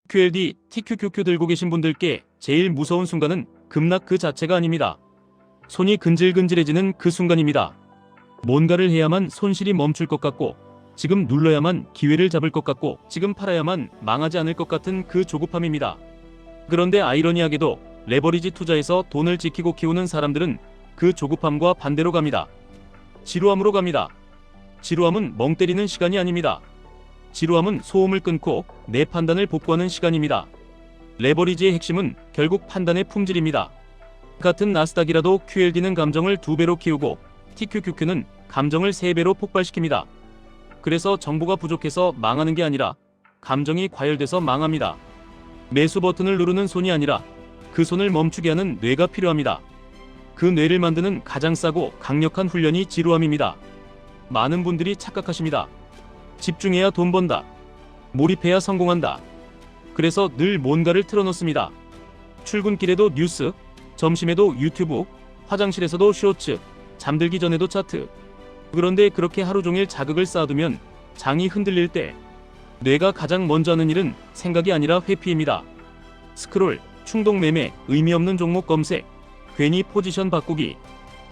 QLD, TQQQ 들고 계신 분들께 제일 무서운 순간은 급락 그 자체가 아닙니다. 손이 근질근질해지는 그 순간입니다. 뭔가를 해야만 손실이 멈출 것 같고, 지금 눌러야만 기회를 잡을 것 같고, 지금 팔아야만 망하지 않을 것 같은 그 조급함입니다. 그런데 아이러니하게도 레버리지 투자에서 돈을 지키고 키우는 사람들은 그 조급함과 반대로 갑니다. 지루함으로 갑니다. 지루함은 멍 때리는 시간이 아닙니다. 지루함은 소음을 끊고 내 판단을 복구하는 시간입니다. 레버리지의 핵심은 결국 판단의 품질입니다. 같은 나스닥이라도 QLD는 감정을 2배로 키우고 TQQQ는 감정을 3배로 폭발시킵니다. 그래서 정보가 부족해서 망하는 게 아니라 감정이 과열돼서 망합니다. 매수 버튼을 누르는 손이 아니라 그 손을 멈추게 하는 뇌가 필요합니다. 그 뇌를 만드는 가장 싸고 강력한 훈련이 지루함입니다. 많은 분들이 착각하십니다. 집중해야 돈 번다. 몰입해야 성공한다. 그래서 늘 뭔가를 틀어놓습니다. 출근길에도 뉴스, 점심에도 유튜브, 화장실에서도 쇼츠, 잠들기 전에도 차트. 그런데 그렇게 하루 종일 자극을 쌓아두면 장이 흔들릴 때 뇌가 가장 먼저 하는 일은 생각이 아니라 회피입니다. 스크롤, 충동 매매, 의미 없는 종목 검색, 괜히 포지션 바꾸기.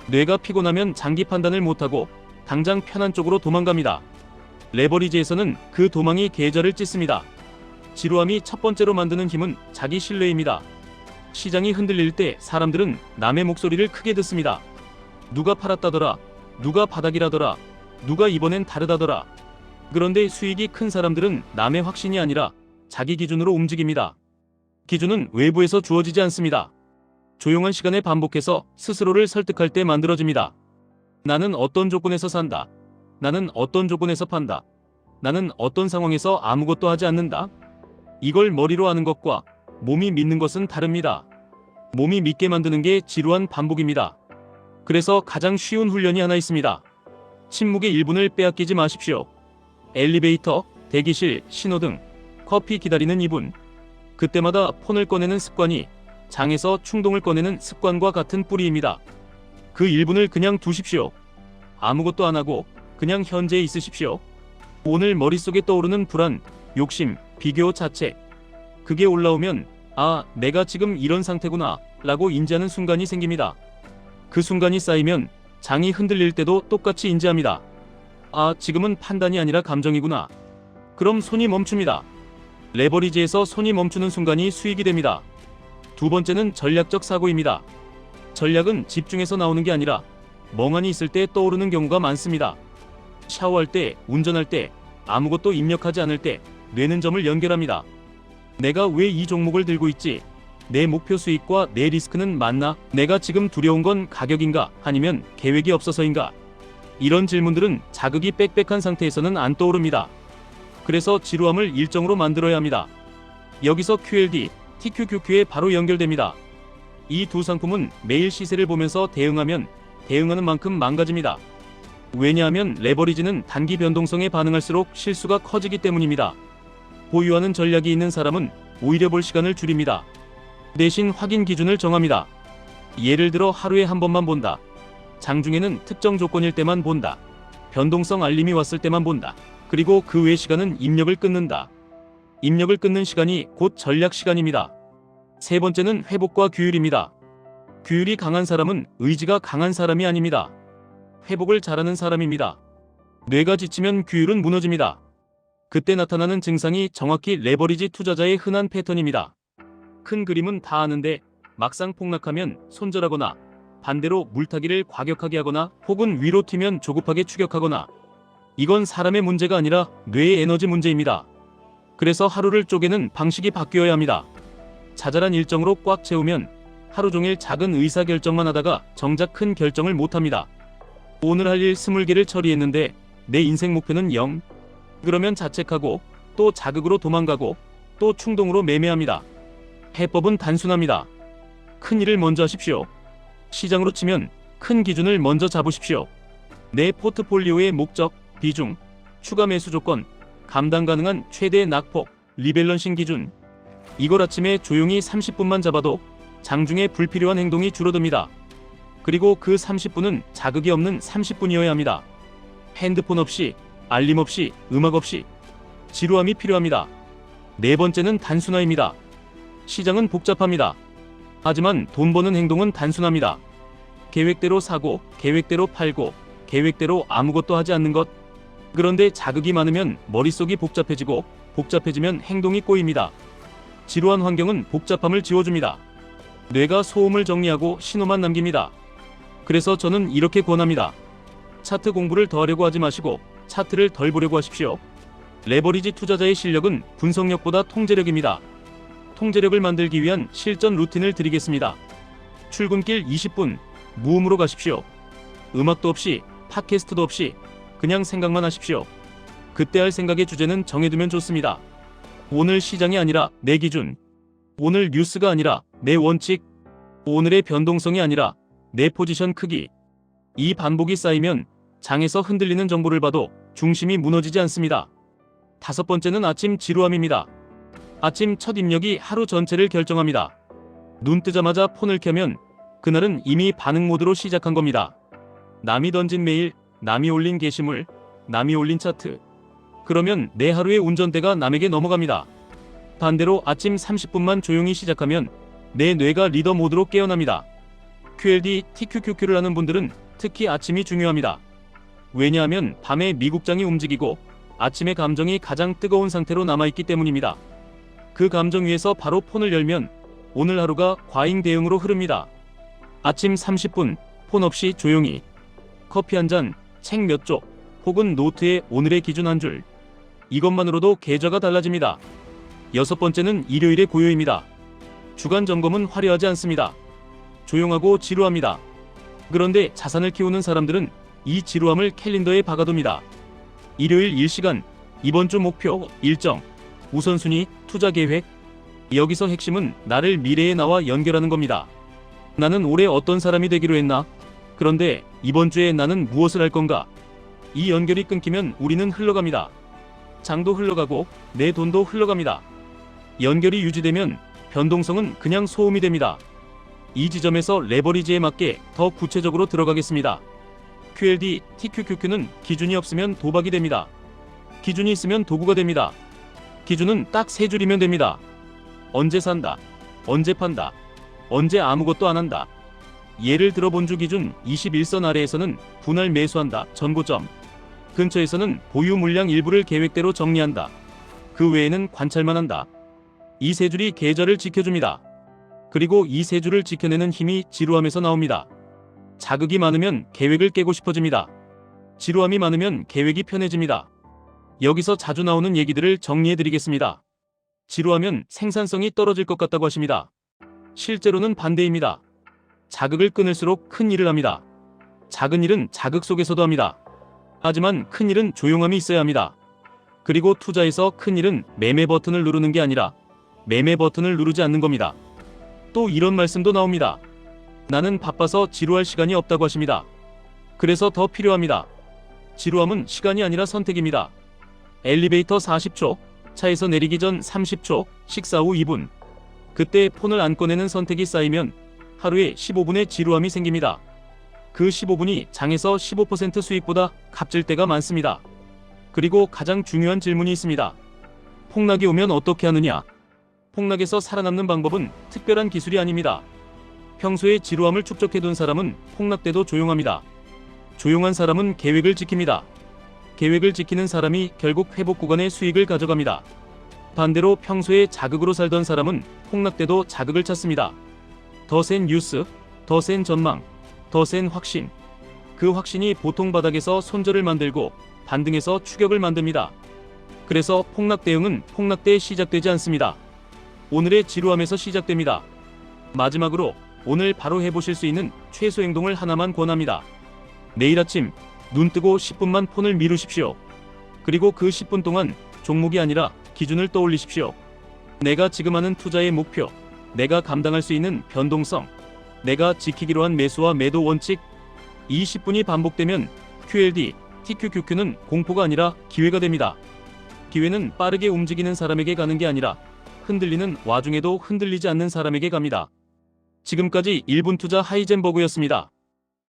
뇌가 피곤하면 장기 판단을 못하고 당장 편한 쪽으로 도망갑니다. 레버리지에서는 그 도망이 계좌를 찢습니다. 지루함이 첫 번째로 만드는 힘은 자기 신뢰입니다. 시장이 흔들릴 때 사람들은 남의 목소리를 크게 듣습니다. 누가 팔았다더라, 누가 바닥이라더라, 누가 이번엔 다르다더라. 그런데 수익이 큰 사람들은 남의 확신이 아니라 자기 기준으로 움직입니다. 기준은 외부에서 주어지지 않습니다. 조용한 시간에 반복해서 스스로를 설득할 때 만들어집니다. 나는 어떤 조건에서 산다. 나는 어떤 조건에서 판다. 나는 어떤 상황에서 아무것도 하지 않는다. 이걸 머리로 아는 것과 몸이 믿는 것은 다릅니다. 몸이 믿게 만드는 게 지루한 반복입니다. 그래서 가장 쉬운 훈련이 하나 있습니다. 침묵의 1분을 빼앗기지 마십시오. 엘리베이터, 대기실, 신호등, 커피 기다리는 2분. 그때마다 폰을 꺼내는 습관이 장에서 충동을 꺼내는 습관과 같은 뿌리입니다. 그 1분을 그냥 두십시오. 아무것도 안 하고 그냥 현재에 있으십시오. 오늘 머릿속에 떠오르는 불안, 욕심, 비교, 자책. 그게 올라오면 아, 내가 지금 이런 상태구나 라고 인지하는 순간이 생깁니다. 그 순간이 쌓이면 장이 흔들릴 때도 똑같이 인지합니다. 아, 지금은 판단이 아니라 감정이구나. 그럼 손이 멈춥니다. 레버리지에서 손이 멈추는 순간이 수익이 됩니다. 두 번째는 전략적 사고입니다. 전략은 집중해서 나오는 게 아니라 멍하니 있을 때 떠오르는 경우가 많습니다. 샤워할 때, 운전할 때, 아무것도 입력하지 않을 때 뇌는 점을 연결합니다. 내가 왜 이 종목을 들고 있지? 내 목표 수익과 내 리스크는 맞나? 내가 지금 두려운 건 가격인가? 아니면 계획이 없어서인가? 이런 질문들은 자극이 빽빽한 상태에서는 안 떠오릅니다. 그래서 지루함을 일정으로 만들어야 합니다. 여기서 QLD, TQQQ에 바로 연결됩니다. 이 두 상품은 매일 시세를 보면서 대응하면 대응하는 만큼 망가집니다. 왜냐하면 레버리지는 단기 변동성에 반응할수록 실수가 커지기 때문입니다. 보유하는 전략이 있는 사람은 오히려 볼 시간을 줄입니다. 대신 확인 기준을 정합니다. 예를 들어 하루에 한 번만 본다. 장중에는 특정 조건일 때만 본다. 변동성 알림이 왔을 때만 본다. 그리고 그 외 시간은 입력을 끊는다. 입력을 끊는 시간이 곧 전략 시간입니다. 세 번째는 회복과 규율입니다. 규율이 강한 사람은 의지가 강한 사람이 아닙니다. 회복을 잘하는 사람입니다. 뇌가 지치면 규율은 무너집니다. 그때 나타나는 증상이 정확히 레버리지 투자자의 흔한 패턴입니다. 큰 그림은 다 아는데 막상 폭락하면 손절하거나 반대로 물타기를 과격하게 하거나 혹은 위로 튀면 조급하게 추격하거나. 이건 사람의 문제가 아니라 뇌의 에너지 문제입니다. 그래서 하루를 쪼개는 방식이 바뀌어야 합니다. 자잘한 일정으로 꽉 채우면 하루 종일 작은 의사결정만 하다가 정작 큰 결정을 못합니다. 오늘 할 일 20개를 처리했는데 내 인생 목표는 0. 그러면 자책하고 또 자극으로 도망가고 또 충동으로 매매합니다. 해법은 단순합니다. 큰 일을 먼저 하십시오. 시장으로 치면 큰 기준을 먼저 잡으십시오. 내 포트폴리오의 목적, 비중, 추가 매수 조건, 감당 가능한 최대 낙폭, 리밸런싱 기준. 이걸 아침에 조용히 30분만 잡아도 장중에 불필요한 행동이 줄어듭니다. 그리고 그 30분은 자극이 없는 30분이어야 합니다. 핸드폰 없이, 알림 없이, 음악 없이. 지루함이 필요합니다. 네 번째는 단순화입니다. 시장은 복잡합니다. 하지만 돈 버는 행동은 단순합니다. 계획대로 사고, 계획대로 팔고, 계획대로 아무것도 하지 않는 것. 그런데 자극이 많으면 머릿속이 복잡해지고, 복잡해지면 행동이 꼬입니다. 지루한 환경은 복잡함을 지워줍니다. 뇌가 소음을 정리하고 신호만 남깁니다. 그래서 저는 이렇게 권합니다. 차트 공부를 더 하려고 하지 마시고 차트를 덜 보려고 하십시오. 레버리지 투자자의 실력은 분석력보다 통제력입니다. 통제력을 만들기 위한 실전 루틴을 드리겠습니다. 출근길 20분, 무음으로 가십시오. 음악도 없이, 팟캐스트도 없이 그냥 생각만 하십시오. 그때 할 생각의 주제는 정해두면 좋습니다. 오늘 시장이 아니라 내 기준, 오늘 뉴스가 아니라 내 원칙, 오늘의 변동성이 아니라 내 포지션 크기. 이 반복이 쌓이면 장에서 흔들리는 정보를 봐도 중심이 무너지지 않습니다. 다섯 번째는 아침 지루함입니다. 아침 첫 입력이 하루 전체를 결정합니다. 눈 뜨자마자 폰을 켜면 그날은 이미 반응 모드로 시작한 겁니다. 남이 던진 메일, 남이 올린 게시물, 남이 올린 차트. 그러면 내 하루의 운전대가 남에게 넘어갑니다. 반대로 아침 30분만 조용히 시작하면 내 뇌가 리더 모드로 깨어납니다. QLD, TQQQ를 하는 분들은 특히 아침이 중요합니다. 왜냐하면 밤에 미국장이 움직이고 아침의 감정이 가장 뜨거운 상태로 남아있기 때문입니다. 그 감정 위에서 바로 폰을 열면 오늘 하루가 과잉 대응으로 흐릅니다. 아침 30분, 폰 없이 조용히. 커피 한 잔, 책 몇 쪽, 혹은 노트에 오늘의 기준 한 줄. 이것만으로도 계좌가 달라집니다. 여섯 번째는 일요일의 고요입니다. 주간 점검은 화려하지 않습니다. 조용하고 지루합니다. 그런데 자산을 키우는 사람들은 이 지루함을 캘린더에 박아둡니다. 일요일 1시간, 이번 주 목표, 일정, 우선순위, 투자 계획. 여기서 핵심은 나를 미래의 나와 연결하는 겁니다. 나는 올해 어떤 사람이 되기로 했나? 그런데 이번 주에 나는 무엇을 할 건가? 이 연결이 끊기면 우리는 흘러갑니다. 장도 흘러가고 내 돈도 흘러갑니다. 연결이 유지되면 변동성은 그냥 소음이 됩니다. 이 지점에서 레버리지에 맞게 더 구체적으로 들어가겠습니다. QLD, TQQQ는 기준이 없으면 도박이 됩니다. 기준이 있으면 도구가 됩니다. 기준은 딱 세 줄이면 됩니다. 언제 산다, 언제 판다, 언제 아무것도 안 한다. 예를 들어 본주 기준 21선 아래에서는 분할 매수한다, 전고점. 근처에서는 보유 물량 일부를 계획대로 정리한다. 그 외에는 관찰만 한다. 이 세 줄이 계좌를 지켜줍니다. 그리고 이 세 줄을 지켜내는 힘이 지루함에서 나옵니다. 자극이 많으면 계획을 깨고 싶어집니다. 지루함이 많으면 계획이 편해집니다. 여기서 자주 나오는 얘기들을 정리해드리겠습니다. 지루하면 생산성이 떨어질 것 같다고 하십니다. 실제로는 반대입니다. 자극을 끊을수록 큰 일을 합니다. 작은 일은 자극 속에서도 합니다. 하지만 큰 일은 조용함이 있어야 합니다. 그리고 투자에서 큰 일은 매매 버튼을 누르는 게 아니라 매매 버튼을 누르지 않는 겁니다. 또 이런 말씀도 나옵니다. 나는 바빠서 지루할 시간이 없다고 하십니다. 그래서 더 필요합니다. 지루함은 시간이 아니라 선택입니다. 엘리베이터 40초, 차에서 내리기 전 30초, 식사 후 2분. 그때 폰을 안 꺼내는 선택이 쌓이면 하루에 15분의 지루함이 생깁니다. 그 15분이 장에서 15% 수익보다 값질 때가 많습니다. 그리고 가장 중요한 질문이 있습니다. 폭락이 오면 어떻게 하느냐? 폭락에서 살아남는 방법은 특별한 기술이 아닙니다. 평소에 지루함을 축적해둔 사람은 폭락 때도 조용합니다. 조용한 사람은 계획을 지킵니다. 계획을 지키는 사람이 결국 회복 구간의 수익을 가져갑니다. 반대로 평소에 자극으로 살던 사람은 폭락 때도 자극을 찾습니다. 더 센 뉴스, 더 센 전망, 더 센 확신. 그 확신이 보통 바닥에서 손절을 만들고 반등에서 추격을 만듭니다. 그래서 폭락 대응은 폭락 때 시작되지 않습니다. 오늘의 지루함에서 시작됩니다. 마지막으로 오늘 바로 해보실 수 있는 최소 행동을 하나만 권합니다. 내일 아침 눈 뜨고 10분만 폰을 미루십시오. 그리고 그 10분 동안 종목이 아니라 기준을 떠올리십시오. 내가 지금 하는 투자의 목표, 내가 감당할 수 있는 변동성, 내가 지키기로 한 매수와 매도 원칙. 이 10분이 반복되면 QLD, TQQQ는 공포가 아니라 기회가 됩니다. 기회는 빠르게 움직이는 사람에게 가는 게 아니라 흔들리는 와중에도 흔들리지 않는 사람에게 갑니다. 지금까지 1분 투자 하이젠버그였습니다.